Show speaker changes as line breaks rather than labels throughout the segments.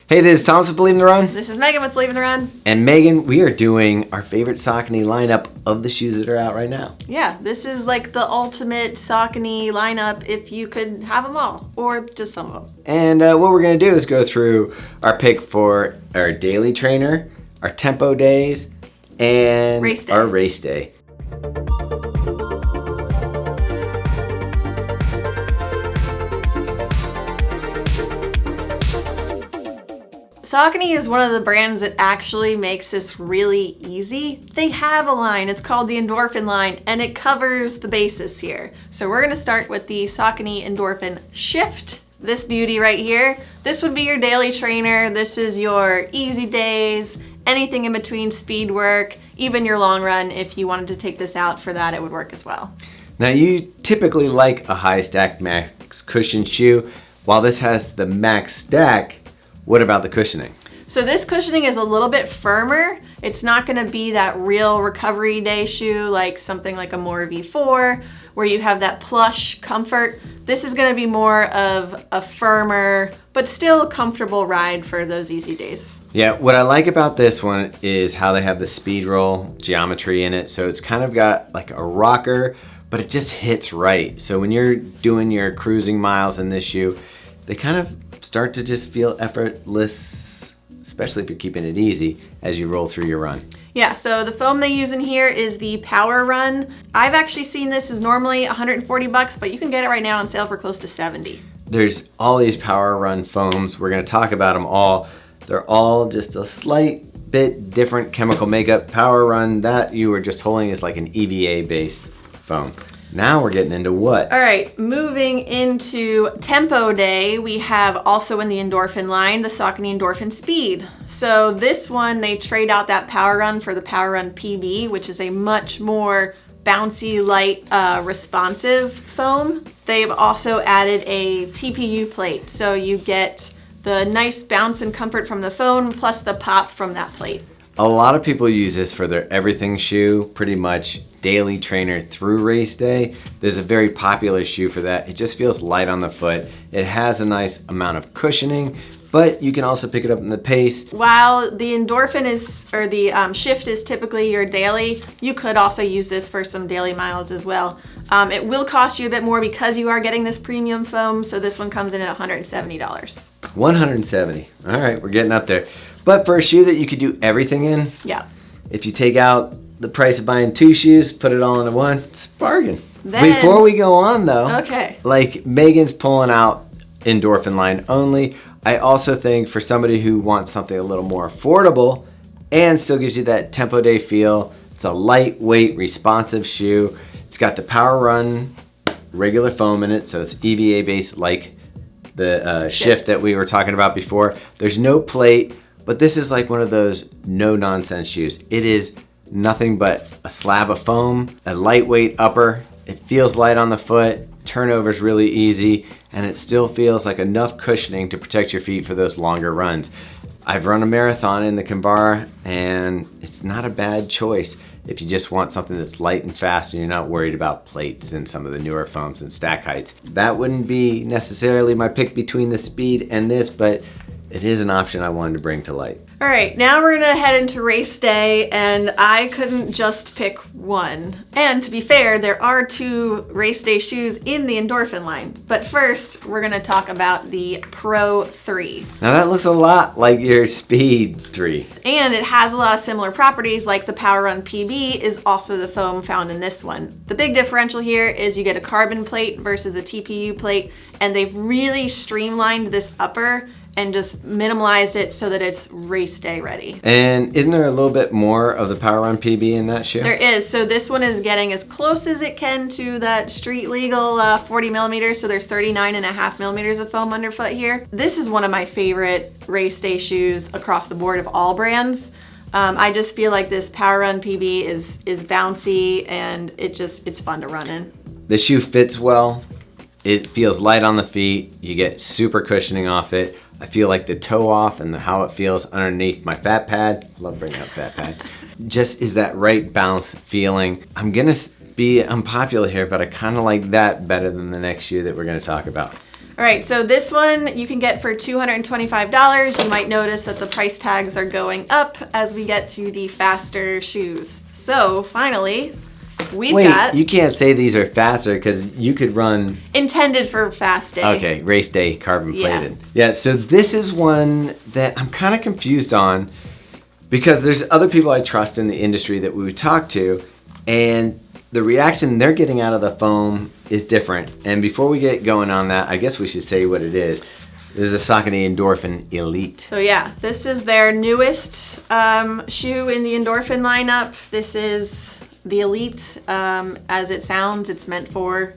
Hey, this is Thomas with Believe in the Run.
This is Megan with Believe in the Run.
And Megan, we are doing our favorite Saucony lineup of the shoes that are out right now.
Yeah, this is like the ultimate Saucony lineup if you could have them all, or just some of them.
And what we're going to do is go through our pick for our daily trainer, our tempo days, and our race day.
Saucony is one of the brands that actually makes this really easy. They have a line, it's called the Endorphin line, and it covers the basis here. So we're gonna start with the Saucony Endorphin Shift. This beauty right here. This would be your daily trainer. This is your easy days, anything in between speed work, even your long run. If you wanted to take this out for that, it would work as well.
Now you typically like a high stack max cushion shoe. While this has the max stack, what about the cushioning?
So this cushioning is a little bit firmer. It's not gonna be that real recovery day shoe like something like a More V4 where you have that plush comfort. This is gonna be more of a firmer, but still comfortable ride for those easy days.
Yeah, what I like about this one is how they have the speed roll geometry in it. So it's kind of got like a rocker, but it just hits right. So when you're doing your cruising miles in this shoe, they kind of start to just feel effortless, especially if you're keeping it easy as you roll through your run.
Yeah, so the foam they use in here is the Power Run. I've actually seen this is normally $140, but you can get it right now on sale for close to $70.
There's all these Power Run foams. We're gonna talk about them all. They're all just a slight bit different chemical makeup. Power Run, that you were just holding is like an EVA based foam. Now we're getting into what?
All right, moving into Tempo Day, we have also in the Endorphin line, the Saucony Endorphin Speed. So this one, they trade out that Power Run for the Power Run PB, which is a much more bouncy, light, responsive foam. They've also added a TPU plate, so you get the nice bounce and comfort from the foam, plus the pop from that plate.
A lot of people use this for their everything shoe, pretty much daily trainer through race day. There's a very popular shoe for that. It just feels light on the foot. It has a nice amount of cushioning, but you can also pick it up in the pace.
While the Endorphin is, or the Shift is typically your daily, you could also use this for some daily miles as well. It will cost you a bit more because you are getting this premium foam, so this one comes in at $170.
$170. All right, we're getting up there. But for a shoe that you could do everything in,
yeah.
If you take out the price of buying two shoes, put it all into one, it's a bargain.
Then,
before we go on though,
okay,
like Megan's pulling out Endorphin line only. I also think for somebody who wants something a little more affordable and still gives you that Tempo Day feel, it's a lightweight, responsive shoe. It's got the Power Run regular foam in it, so it's EVA based like the Shift that we were talking about before. There's no plate, but this is like one of those no nonsense shoes. It is nothing but a slab of foam, a lightweight upper. It feels light on the foot, turnover's really easy, and it still feels like enough cushioning to protect your feet for those longer runs. I've run a marathon in the Kinvara, and it's not a bad choice if you just want something that's light and fast and you're not worried about plates and some of the newer foams and stack heights. That wouldn't be necessarily my pick between the Speed and this, but it is an option I wanted to bring to light.
All right, now we're gonna head into race day, and I couldn't just pick one. And to be fair, there are two race day shoes in the Endorphin line. But first, we're gonna talk about the Pro 3.
Now that looks a lot like your Speed 3.
And it has a lot of similar properties, like the Power Run PB is also the foam found in this one. The big differential here is you get a carbon plate versus a TPU plate, and they've really streamlined this upper and just minimalized it so that it's race day ready.
And isn't there a little bit more of the Power Run PB in that shoe?
There is. So this one is getting as close as it can to that street legal 40 millimeters. So there's 39.5 millimeters of foam underfoot here. This is one of my favorite race day shoes across the board of all brands. I just feel like this Power Run PB is bouncy, and it's fun to run in.
The shoe fits well. It feels light on the feet. You get super cushioning off it. I feel like the toe off and how it feels underneath my fat pad. Love bringing up fat pad. Just is that right bounce feeling. I'm gonna be unpopular here, but I kind of like that better than the next shoe that we're gonna talk about.
All right, so this one you can get for $225. You might notice that the price tags are going up as we get to the faster shoes. So finally, we've got...
you can't say these are faster because you could run...
Intended for fast day.
Okay, race day, carbon plated. Yeah, so this is one that I'm kind of confused on because there's other people I trust in the industry that we would talk to, and the reaction they're getting out of the foam is different. And before we get going on that, I guess we should say what it is. This is the Saucony Endorphin Elite.
So yeah, this is their newest shoe in the Endorphin lineup. This is the Elite. As it sounds, it's meant for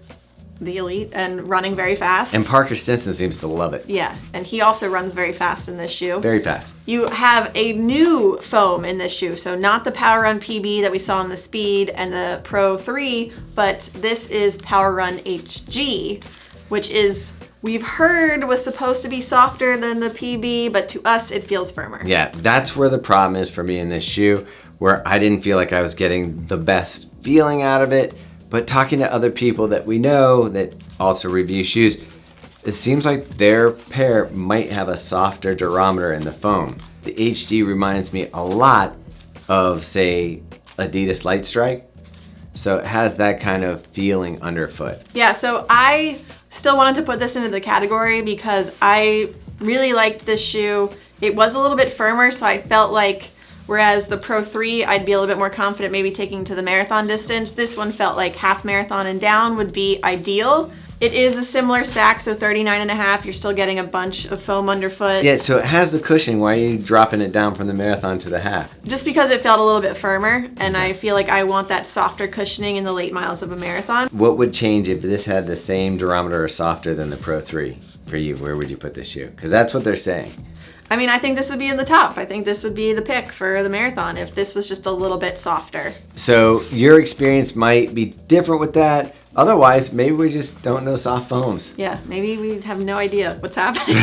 the Elite and running very fast.
And Parker Stinson seems to love it.
Yeah, and he also runs very fast in this shoe.
Very fast.
You have a new foam in this shoe, so not the Power Run PB that we saw in the Speed and the Pro 3, but this is Power Run HG, which is, we've heard, was supposed to be softer than the PB, but to us it feels firmer.
Yeah, that's where the problem is for me in this shoe, where I didn't feel like I was getting the best feeling out of it. But talking to other people that we know that also review shoes, it seems like their pair might have a softer durometer in the foam. The HG reminds me a lot of, say, Adidas Light Strike. So it has that kind of feeling underfoot.
Yeah, so I still wanted to put this into the category because I really liked this shoe. It was a little bit firmer, so I felt like, whereas the Pro 3, I'd be a little bit more confident maybe taking to the marathon distance. This one felt like half marathon and down would be ideal. It is a similar stack, so 39.5. You're still getting a bunch of foam underfoot.
Yeah, so it has the cushioning. Why are you dropping it down from the marathon to the half?
Just because it felt a little bit firmer, and I feel like I want that softer cushioning in the late miles of a marathon.
What would change if this had the same durometer or softer than the Pro 3 for you? Where would you put this shoe? Because that's what they're saying.
I mean, I think this would be in the top. I think this would be the pick for the marathon if this was just a little bit softer.
So your experience might be different with that. Otherwise, maybe we just don't know soft foams.
Yeah, maybe we have no idea what's happening.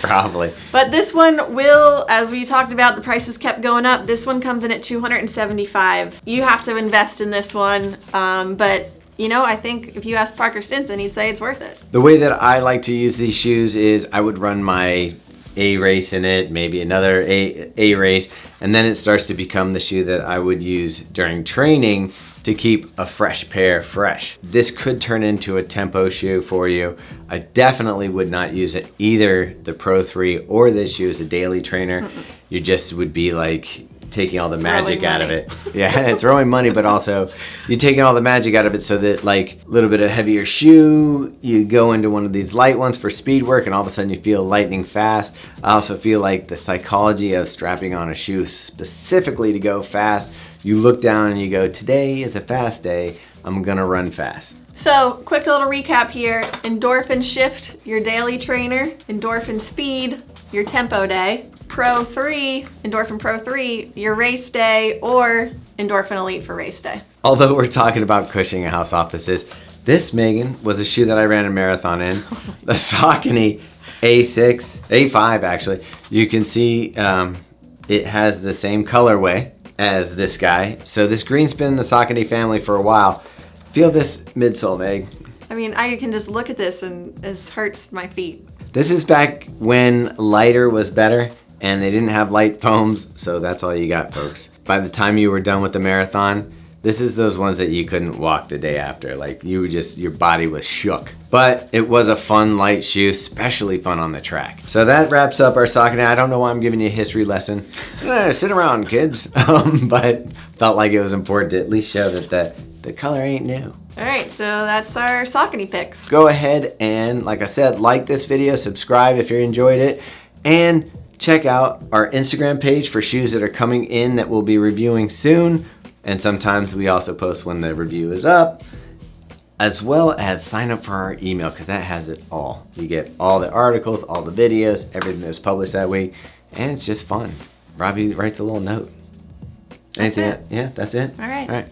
Probably.
But this one will, as we talked about, the prices kept going up. This one comes in at $275. You have to invest in this one, but you know, I think if you ask Parker Stinson, he'd say it's worth it.
The way that I like to use these shoes is I would run my A race in it, maybe another A race, and then it starts to become the shoe that I would use during training to keep a fresh pair fresh. This could turn into a tempo shoe for you. I definitely would not use it either the Pro 3 or this shoe as a daily trainer. You just would be like taking all the magic out of it. Yeah, throwing money, but also you're taking all the magic out of it so that like a little bit of heavier shoe, you go into one of these light ones for speed work and all of a sudden you feel lightning fast. I also feel like the psychology of strapping on a shoe specifically to go fast, you look down and you go, today is a fast day, I'm gonna run fast.
So, quick little recap here. Endorphin Shift, your daily trainer. Endorphin Speed, your tempo day. Pro 3, Endorphin Pro 3, your race day, or Endorphin Elite for race day.
Although we're talking about cushioning and how soft this is, this, Megan, was a shoe that I ran a marathon in. The Saucony A6, A5 actually. You can see it has the same colorway as this guy. So this green's been in the Saucony family for a while. Feel this midsole, Meg.
I mean, I can just look at this and it hurts my feet.
This is back when lighter was better and they didn't have light foams, so that's all you got, folks. By the time you were done with the marathon, this is those ones that you couldn't walk the day after. Like you were just, your body was shook. But it was a fun light shoe, especially fun on the track. So that wraps up our Saucony. I don't know why I'm giving you a history lesson. Sit around, kids. But felt like it was important to at least show that the color ain't new.
All right, so that's our Saucony picks.
Go ahead and, like I said, like this video, subscribe if you enjoyed it, and check out our Instagram page for shoes that are coming in that we'll be reviewing soon. And sometimes we also post when the review is up, as well as sign up for our email because that has it all. You get all the articles, all the videos, everything that's published that week, and it's just fun. Robbie writes a little note. Anything? Yeah, that's it?
All right.
All right.